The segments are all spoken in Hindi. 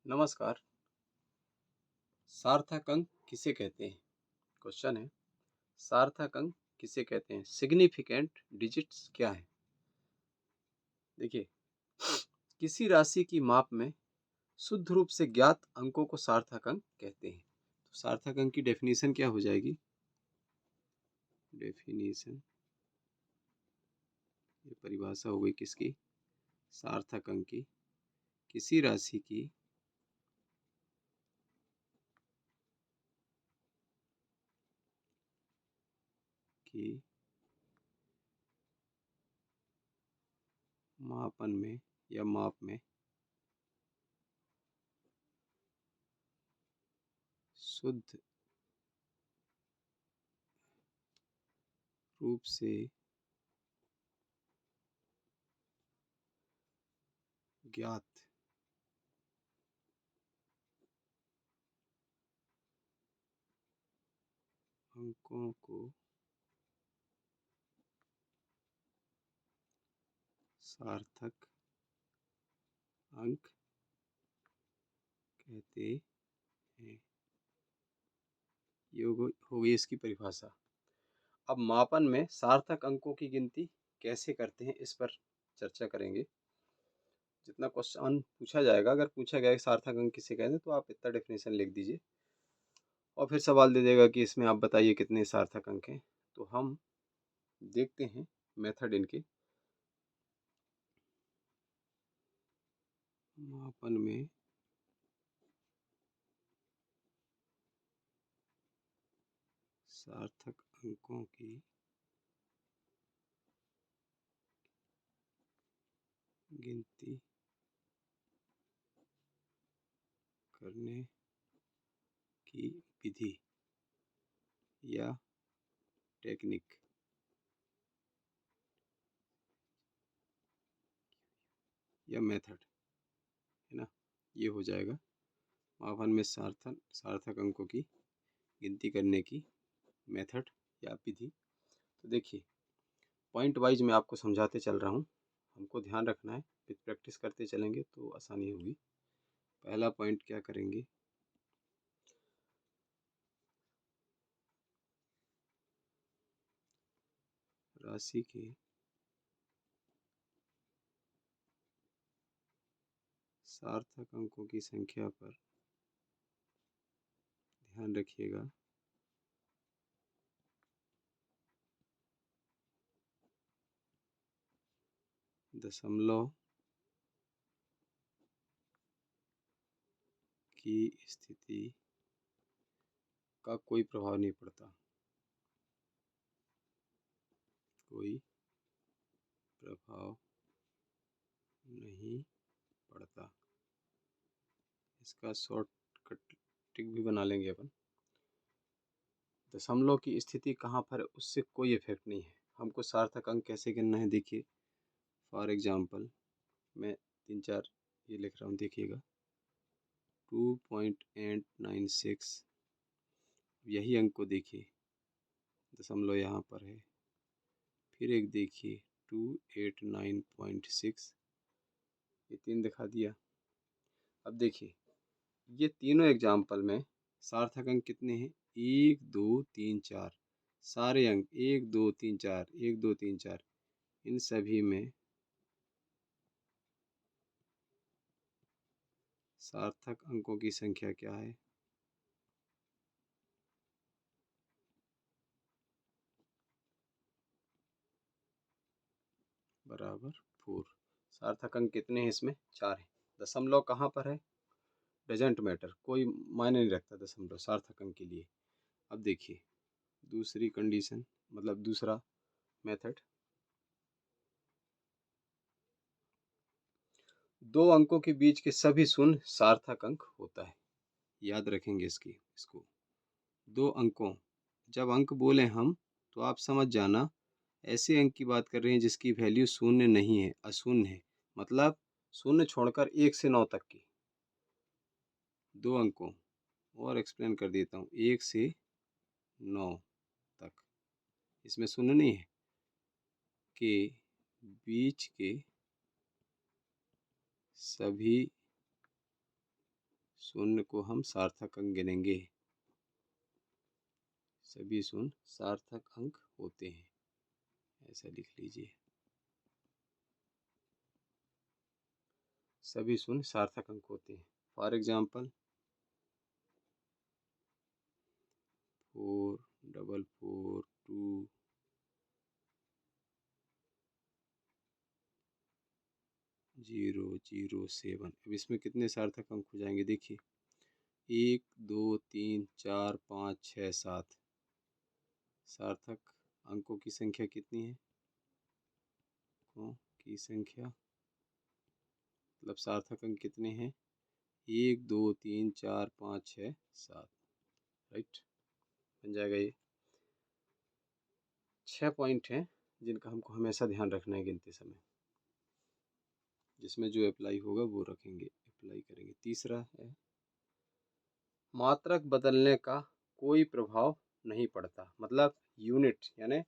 नमस्कार। सार्थक अंक किसे कहते हैं? क्वेश्चन है, सार्थक अंक किसे कहते हैं? सिग्निफिकेंट डिजिट्स क्या है? देखिए, किसी राशि की माप में शुद्ध रूप से ज्ञात अंकों को सार्थक अंक कहते हैं। तो सार्थक अंक की डेफिनेशन क्या हो जाएगी? डेफिनेशन, ये परिभाषा हो गई किसकी? सार्थक अंक की। किसी राशि की मापन में या माप में शुद्ध रूप से ज्ञात अंकों को सार्थक अंक कहते हैं। ये हो गई इसकी परिभाषा। अब मापन में सार्थक अंकों की गिनती कैसे करते हैं, इस पर चर्चा करेंगे। जितना क्वेश्चन पूछा जाएगा, अगर पूछा गया कि सार्थक अंक किसे कहते हैं, तो आप इतना डेफिनेशन लिख दीजिए और फिर सवाल दे देगा कि इसमें आप बताइए कितने सार्थक अंक हैं। तो हम देखते हैं मेथड इनके। मापन में सार्थक अंकों की गिनती करने की विधि या टेक्निक या मेथड है ना, ये हो जाएगा मापन में सार्थक अंकों की गिनती करने की मेथड या विधि। तो देखिए, पॉइंट वाइज मैं आपको समझाते चल रहा हूँ, हमको ध्यान रखना है, फिर प्रैक्टिस करते चलेंगे तो आसानी होगी। पहला पॉइंट क्या करेंगे, राशि के सार्थक अंकों की संख्या पर ध्यान रखिएगा। दशमलव की स्थिति का कोई प्रभाव नहीं पड़ता, कोई प्रभाव नहीं पड़ता। इसका शॉर्टकट ट्रिक भी बना लेंगे अपन। दशमलव की स्थिति कहाँ पर है, उससे कोई इफेक्ट नहीं है। हमको सार्थक अंक कैसे गिनना है, देखिए फॉर एग्जाम्पल मैं 3-4 ये लिख रहा हूँ, देखिएगा 2.896, यही अंक को देखिए, दशमलव यहाँ पर है। फिर एक देखिए 289.6, ये 3 दिखा दिया। अब देखिए, ये तीनों एग्जाम्पल में सार्थक अंक कितने हैं? 1 2 3 4, सारे अंक 1 2 3 4 1 2 3 4, इन सभी में सार्थक अंकों की संख्या क्या है? बराबर 4। सार्थक अंक कितने हैं इसमें? 4 हैं। दशमलव कहाँ पर है? डजेंट मैटर, कोई मायने नहीं रखता दशमलव सार्थक अंक के लिए। अब देखिए दूसरी कंडीशन, मतलब दूसरा मेथड, 2 अंकों के बीच के सभी शून्य सार्थक अंक होता है। याद रखेंगे इसको। 2 अंकों, जब अंक बोले हम तो आप समझ जाना ऐसे अंक की बात कर रहे हैं जिसकी वैल्यू शून्य नहीं है, अशून्य है, मतलब शून्य छोड़कर 1 से 9 तक की 2 अंकों। और एक्सप्लेन कर देता हूँ, 1 से 9 तक, इसमें शून्य नहीं है, के बीच के सभी शून्य को हम सार्थक अंक गिनेंगे। सभी शून्य सार्थक अंक होते हैं, ऐसा लिख लीजिए। सभी शून्य सार्थक अंक होते हैं। For example 4 4 4 2 0 0 7। अब इसमें कितने सार्थक अंक हो जाएंगे? देखिए 1 2 3 4 5 6 7। सार्थक अंकों की संख्या कितनी है? अंकों की संख्या मतलब सार्थक अंक कितने हैं? 1 2 3 4 5 6 7। राइट, बन जाएगा। ये 6 पॉइंट हैं जिनका हमको हमेशा ध्यान रखना है गिनते समय, जिसमें जो अप्लाई होगा वो रखेंगे, अप्लाई करेंगे। तीसरा है मात्रक बदलने का कोई प्रभाव नहीं पड़ता। मतलब यूनिट यानी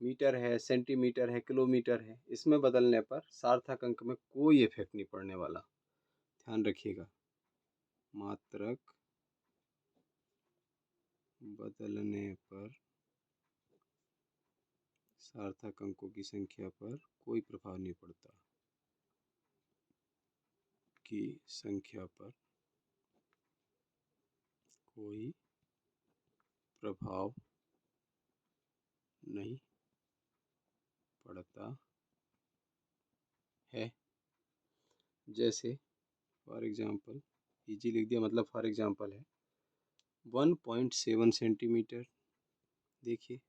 मीटर है, सेंटीमीटर है, किलोमीटर है, इसमें बदलने पर सार्थक अंक में कोई इफेक्ट नहीं पड़ने वाला। ध्यान रखिएगा, मात्रक बदलने पर सार्थक अंकों की संख्या पर कोई प्रभाव नहीं पड़ता। की संख्या पर कोई प्रभाव नहीं पड़ता है। जैसे फॉर एग्जाम्पल, इजी लिख दिया, मतलब फॉर एग्जाम्पल है 1.7 सेंटीमीटर। देखिए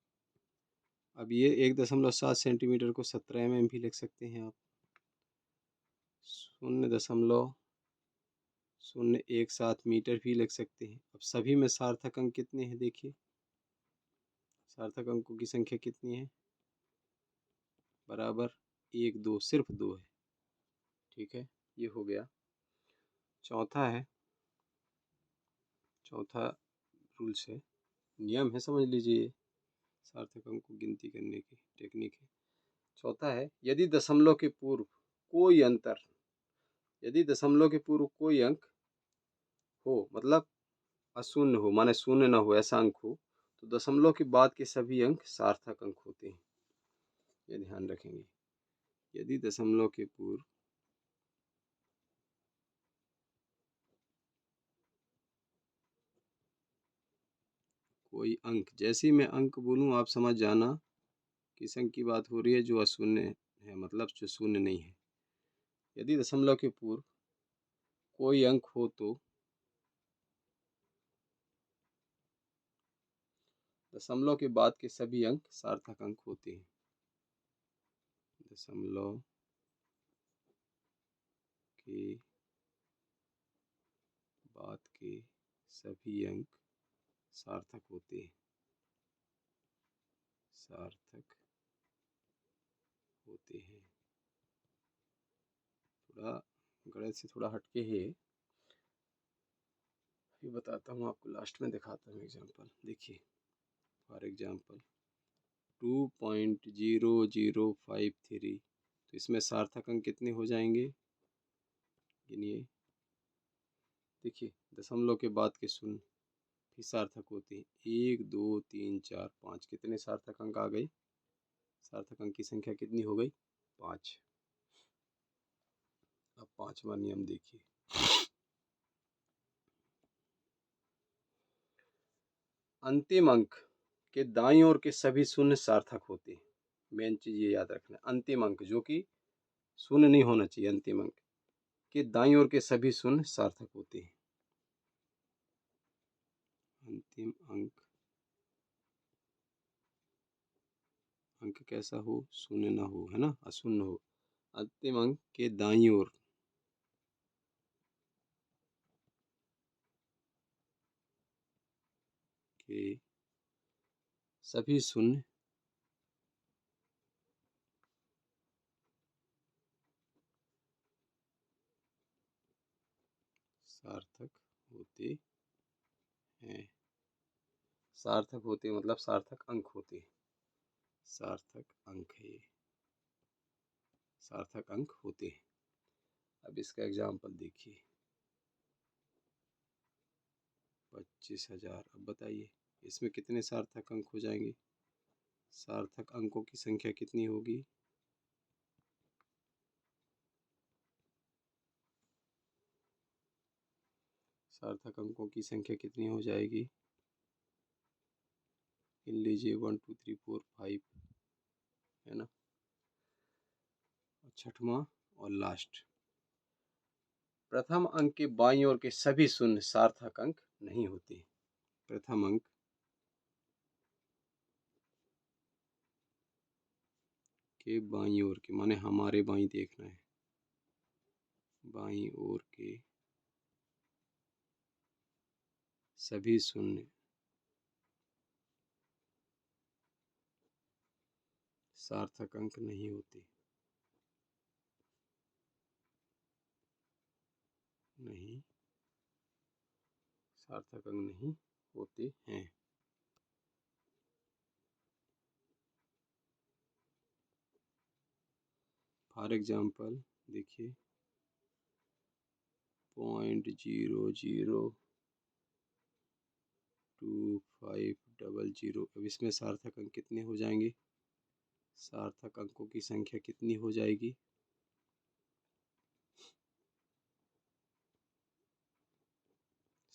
अब ये 1.7 सेंटीमीटर को 17 mm भी लिख सकते हैं आप। 0.017 मीटर भी लिख सकते हैं। अब सभी में सार्थक अंक कितने हैं? देखिए सार्थक अंकों की संख्या कितनी है? बराबर 1 2, सिर्फ 2 है। ठीक है, ये हो गया। चौथा है, चौथा रूल्स है, नियम है, समझ लीजिए, सार्थक अंक को गिनती करने की टेक्निक है। चौथा है यदि दशमलव के पूर्व कोई अंतर, यदि दशमलव के पूर्व कोई अंक हो, मतलब अशून्य हो, माने शून्य न हो, ऐसा अंक हो, तो दशमलव के बाद के सभी अंक सार्थक अंक होते हैं। ये ध्यान रखेंगे। यदि दशमलव के पूर्व कोई अंक, जैसे ही मैं अंक बोलूँ आप समझ जाना किस अंक की बात हो रही है, जो अशून्य है, मतलब जो शून्य नहीं है। यदि दशमलव के पूर्व कोई अंक हो तो दशमलव के बाद के सभी अंक सार्थक अंक होते हैं। दशमलव के बाद के सभी अंक सार्थक होते हैं, सार्थक होते हैं। थोड़ा गणित से थोड़ा हटके है, ये बताता हूँ आपको, लास्ट में दिखाता हूँ एग्जांपल। देखिए फॉर एग्जांपल 2.0053, तो इसमें सार्थक अंक कितने हो जाएंगे? गिनिए। देखिए दशमलव के बाद के शून्य भी सार्थक होते हैं। 1 2 3 4 5, कितने सार्थक अंक आ गए? सार्थक अंक की संख्या कितनी हो गई? 5। अब पांचवा नियम देखिए, अंतिम अंक के दाईं ओर के सभी शून्य सार्थक होते हैं। मेन चीज ये याद रखना, अंतिम अंक जो कि शून्य नहीं होना चाहिए, अंतिम अंक के दाईं ओर के सभी शून्य सार्थक होते हैं। अंतिम अंक, अंक कैसा हो? शून्य ना हो, है ना, अशून्य हो। अंतिम अंक के दाईं ओर के सभी शून्य सार्थक होते हैं। सार्थक होते मतलब सार्थक अंक होते हैं, सार्थक अंक है, सार्थक अंक होते हैं। अब इसका एग्जाम्पल देखिए, 25,000। अब बताइए इसमें कितने सार्थक अंक हो जाएंगे? सार्थक अंकों की संख्या कितनी होगी? सार्थक अंकों की संख्या कितनी हो जाएगी? गिन लीजिए, 1 2 3 4 5, है ना। छठवां और लास्ट, प्रथम अंक के बाईं ओर के सभी शून्य सार्थक अंक नहीं होते। प्रथम अंक के बाईं ओर के, माने हमारे बाईं देखना है, बाईं ओर के सभी शून्य सार्थक अंक नहीं होते। नहीं, सार्थक अंक नहीं होते हैं। फॉर एग्जाम्पल देखिए, 0.00250, अब इसमें सार्थक अंक कितने हो जाएंगे? सार्थक अंकों की संख्या कितनी हो जाएगी?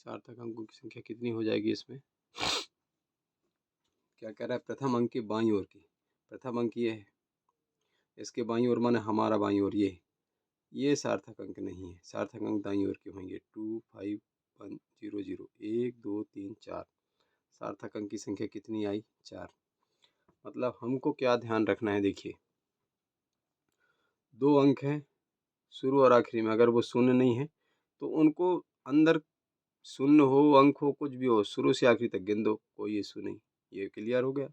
सार्थक अंकों की संख्या कितनी हो जाएगी इसमें? क्या कह रहा है? प्रथम अंक की बाईं ओर की, प्रथम अंक ये है, इसके बाईं ओर माने हमारा बाईं ओर ये सार्थक अंक नहीं है। सार्थक अंक दाईं ओर के होंगे। 25100, 1 2 3 4, सार्थक अंक की संख्या कितनी आई? 4। मतलब हमको क्या ध्यान रखना है? देखिए, दो अंक हैं शुरू और आखिरी में, अगर वो शून्य नहीं है तो उनको अंदर, शून्य हो अंक हो कुछ भी हो, शुरू से आखिरी तक गिन दो, कोई इशू नहीं। ये क्लियर हो गया।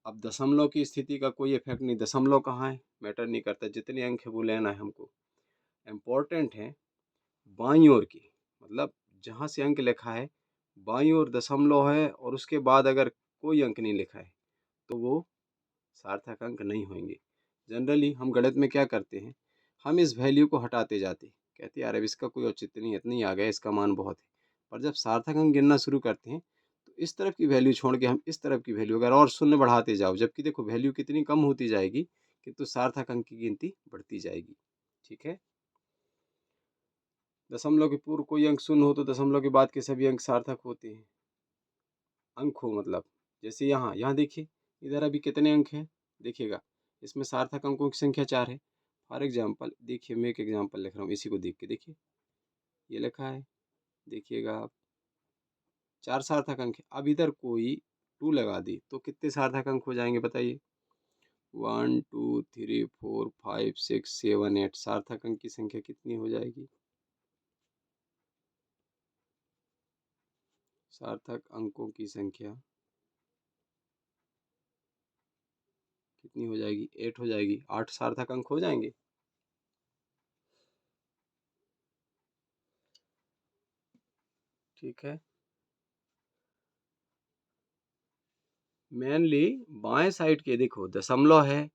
अब दशमलव की स्थिति का कोई इफेक्ट नहीं, दशमलव कहाँ है मैटर नहीं करता, जितने अंक है वो लेना है हमको। इम्पोर्टेंट है बाईं ओर की, मतलब जहाँ से अंक लिखा है बाईं ओर दशमलव है और उसके बाद अगर कोई अंक नहीं लिखा है तो वो सार्थक अंक नहीं होंगे। जनरली हम गणित में क्या करते हैं, हम इस वैल्यू को हटाते जाते, कहते यार अब इसका कोई औचित्य नहीं, इतनी आ गया, इसका मान बहुत है। पर जब सार्थक अंक गिनना शुरू करते हैं तो इस तरफ की वैल्यू छोड़ के हम इस तरफ की वैल्यू अगर और शून्य बढ़ाते जाओ, जबकि देखो वैल्यू कितनी कम होती जाएगी किंतु सार्थक अंक की गिनती बढ़ती जाएगी। ठीक है। दशमलव के पूर्व कोई अंक शून्य हो तो दशमलव के बाद के सभी अंक सार्थक होते हैं। अंक हो मतलब, जैसे यहाँ यहाँ देखिए, इधर अभी कितने अंक हैं देखिएगा, इसमें सार्थक अंकों की संख्या 4 है। फॉर एग्जाम्पल देखिए, मैं एक एग्जाम्पल लिख रहा हूँ, इसी को देख के देखिए, ये लिखा है, देखिएगा आप, 4 सार्थक अंक है। अब इधर कोई 2 लगा दी तो कितने सार्थक अंक हो जाएंगे बताइए? 1 2 3 4 5 6 7 8, सार्थक अंक की संख्या कितनी हो जाएगी? सार्थक अंकों की संख्या कितनी हो जाएगी? 8 हो जाएगी। 8 सार्थक अंक हो जाएंगे। ठीक है। मेनली बाएं साइड के देखो, दशमलव है,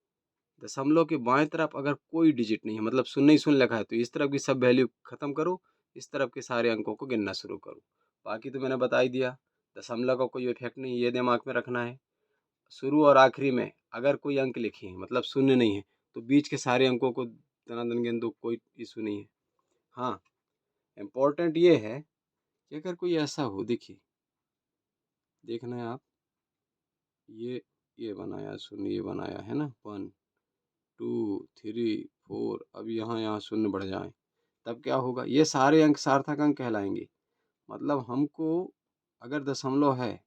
दशमलव के बाएं तरफ अगर कोई डिजिट नहीं है, मतलब शून्य ही शून्य लिखा है, तो इस तरफ की सब वैल्यू खत्म करो, इस तरफ के सारे अंकों को गिनना शुरू करो। बाकी तो मैंने बता ही दिया, दशमलव का कोई इफेक्ट नहीं, ये दिमाग में रखना है। शुरू और आखिरी में अगर कोई अंक लिखे हैं, मतलब शून्य नहीं है, तो बीच के सारे अंकों को दनादन गिन दो, कोई इशू नहीं है। हाँ, इम्पोर्टेंट ये है कि अगर कोई ऐसा हो, देखिए देखना है आप, ये बनाया शून्य, ये बनाया है ना, 1 2 3 4, अब यहाँ यहाँ शून्य बढ़ जाए तब क्या होगा? ये सारे अंक सार्थक अंक कहलाएंगे। मतलब हमको अगर दशमलव है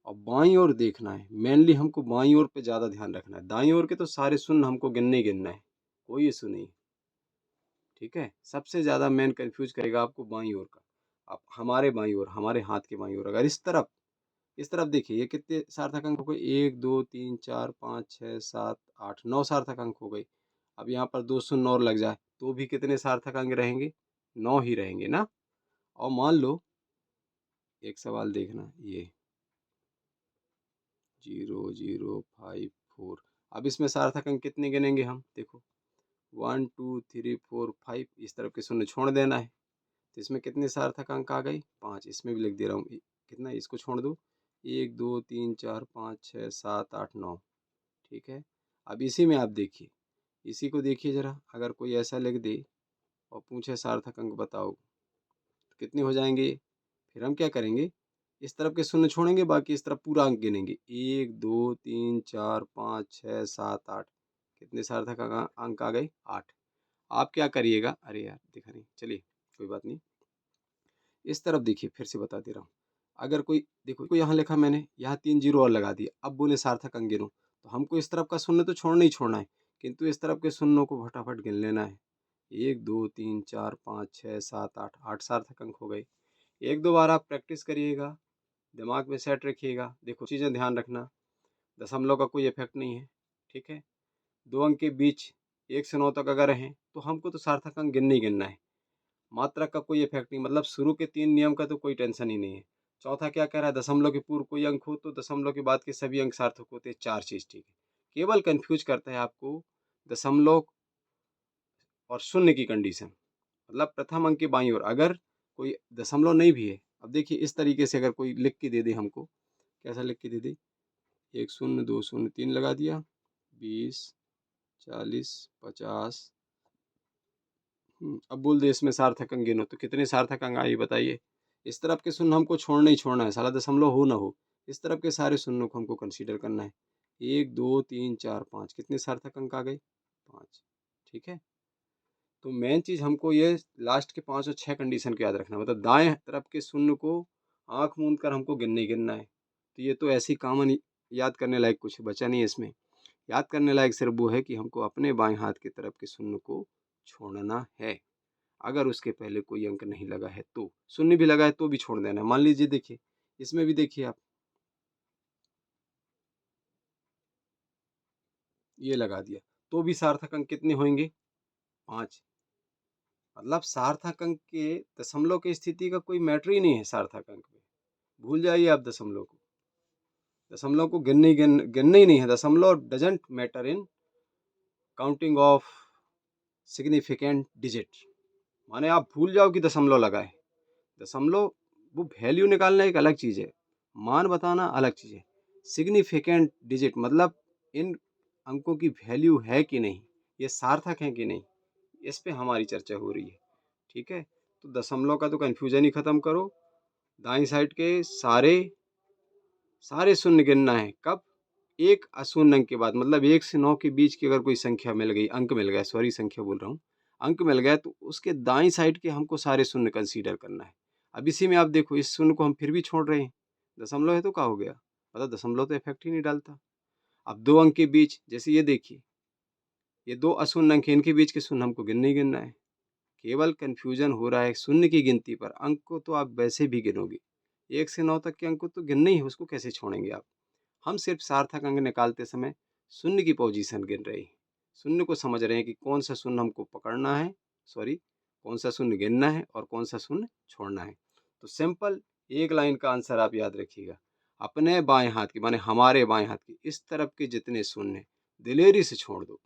और बाईं ओर देखना है, मेनली हमको बाईं ओर पे ज़्यादा ध्यान रखना है, दाईं ओर के तो सारे शून्य हमको गिनने ही गिनना है, कोई इशू नहीं। ठीक है। सबसे ज़्यादा मेन कंफ्यूज करेगा आपको बाईं ओर का। आप हमारे बाईं ओर, हमारे हाथ के बाईं ओर, अगर इस तरफ देखिए, ये कितने सार्थक अंक हो गए? 1 2 3 4 5 6 7 8 9 सार्थक अंक हो गए। अब यहाँ पर 2 शून्य और लग जाए तो भी कितने सार्थक अंक रहेंगे? 9 ही रहेंगे ना। और मान लो एक सवाल देखना, ये 0 0 5 4, अब इसमें सार्थक अंक कितने गिनेंगे हम? देखो 1 2 3 4 5, इस तरफ के शून्य छोड़ देना है, तो इसमें कितने सार्थक अंक आ गए? 5। इसमें भी लिख दे रहा हूँ कितना, इसको छोड़ दो, 1 2 3 4 5 6 7 8 9। ठीक है, अब इसी में आप देखिए, इसी को देखिए ज़रा, अगर कोई ऐसा लिख दे और पूछे सार्थक अंक बताओ, तो कितने हो जाएंगे? फिर हम क्या करेंगे, इस तरफ के शून्य छोड़ेंगे, बाकी इस तरफ पूरा अंक गिनेंगे, 1 2 3 4 5 6 7 8। कितने सार्थक अंक आ गए? 8। आप क्या करिएगा, अरे यार दिखा नहीं, चलिए कोई बात नहीं, इस तरफ देखिए, फिर से बता दे रहा हूँ। अगर कोई देखो, यहाँ लिखा मैंने, यहाँ 3 जीरो और लगा दिया, अब बोले सार्थक अंक गिनो, तो हमको इस तरफ का शून्य तो छोड़ना ही छोड़ना है, किंतु इस तरफ के शून्यों को फटाफट गिन लेना है। 1 2 3 4 5 6 7 8, 8 सार्थक अंक हो गए। एक दो बार आप प्रैक्टिस करिएगा, दिमाग में सेट रखिएगा। देखो चीज़ें ध्यान रखना, दशमलव का कोई इफेक्ट नहीं है, ठीक है। 2 अंक के बीच 1 से 9 तक अगर रहें तो हमको तो सार्थक अंक गिनना ही गिनना है। मात्रक का कोई इफेक्ट नहीं, मतलब शुरू के 3 नियम का तो कोई टेंशन ही नहीं है। चौथा क्या कह रहा है, दशमलव के पूर्व कोई अंक हो तो दशमलव के बाद के सभी अंक सार्थक होते हैं, 4 चीज़, ठीक है। केवल कन्फ्यूज करता है आपको दशमलव और शून्य की कंडीशन, मतलब प्रथम अंक के बाईं ओर अगर कोई दशमलव नहीं भी है, अब देखिए इस तरीके से अगर कोई लिख के दे दे हमको, कैसा लिख के दे दे, 1 शून्य 2 शून्य 3 लगा दिया, 20 40 50। अब बोल दे इसमें सार्थक अंक गिनो, तो कितने सार्थक अंक आए बताइए। इस तरफ के शून्य हमको छोड़ना ही छोड़ना है, साला दशमलव हो ना हो, इस तरफ के सारे शून्यों को हमको कंसीडर करना है। 1 2 3 4 5, कितने सार्थक अंक आ गए? 5। ठीक है, तो मेन चीज़ हमको ये लास्ट के 5 और 6 कंडीशन को याद रखना, मतलब दाएं तरफ के शून्य को आंख मूंद कर हमको गिनना ही गिनना है। तो ये तो ऐसी कॉमन, याद करने लायक कुछ बचा नहीं है इसमें। याद करने लायक सिर्फ वो है कि हमको अपने बाएं हाथ की तरफ के शून्य को छोड़ना है। अगर उसके पहले कोई अंक नहीं लगा है तो, शून्य भी लगा है तो भी छोड़ देना है। मान लीजिए देखिए, इसमें भी देखिए आप, ये लगा दिया, तो भी सार्थक अंक कितने होंगे? 5। मतलब सार्थक अंक के दशमलव की स्थिति का कोई मैटर ही नहीं है सार्थक अंक में, भूल जाइए आप दशमलव को। दशमलव को गिनना ही नहीं है, दशमलव doesn't matter in counting of significant digit. माने आप भूल जाओ कि दशमलव लगा है। दशमलव वो वैल्यू निकालना एक अलग चीज़ है, मान बताना अलग चीज़ है। सिग्निफिकेंट डिजिट मतलब इन अंकों की वैल्यू है कि नहीं, ये सार्थक है कि नहीं, इस पे हमारी चर्चा हो रही है। ठीक है, तो दशमलव का तो कन्फ्यूजन ही खत्म करो। दाईं साइड के सारे सारे शून्य गिनना है, कब? एक अशून्य अंक के बाद, मतलब 1 से 9 के बीच की अगर कोई संख्या मिल गई, अंक मिल गया, सॉरी संख्या बोल रहा हूँ, अंक मिल गया, तो उसके दाईं साइड के हमको सारे शून्य कंसीडर करना है। अब इसी में आप देखो, इस शून्य को हम फिर भी छोड़ रहे हैं, दशमलव है तो क्या हो गया, मतलब दशमलव तो इफेक्ट ही नहीं डालता। अब 2 अंक के बीच, जैसे ये देखिए, ये 2 अशून्य अंक, इनके बीच के शून्य हमको गिनना ही गिनना है। केवल कन्फ्यूजन हो रहा है शून्य की गिनती पर, अंक को तो आप वैसे भी गिनोगे, 1 से 9 तक के अंक को तो गिनना ही है, उसको कैसे छोड़ेंगे आप। हम सिर्फ सार्थक अंक निकालते समय शून्य की पोजीशन गिन रहे हैं, शून्य को समझ रहे हैं कि कौन सा शून्य हमको पकड़ना है, सॉरी कौन सा शून्य गिनना है और कौन सा शून्य छोड़ना है। तो सिंपल एक लाइन का आंसर आप याद रखिएगा, अपने बाएं हाथ की, माने हमारे बाएं हाथ की इस तरफ के जितने शून्य दिलेरी से छोड़ दो,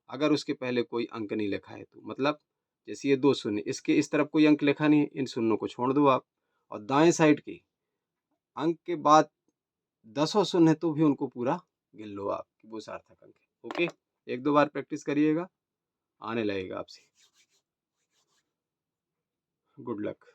अगर उसके पहले कोई अंक नहीं लिखा है तो, मतलब जैसे ये 2 शून्य, इसके इस तरफ कोई अंक लिखा नहीं है, इन शून्यों को छोड़ दो आप। और दाएं साइड के अंक के बाद 10 शून्य है तो भी उनको पूरा गिन लो आप कि वो सार्थक अंक है। ओके, एक दो बार प्रैक्टिस करिएगा, आने लगेगा आपसे। Good luck.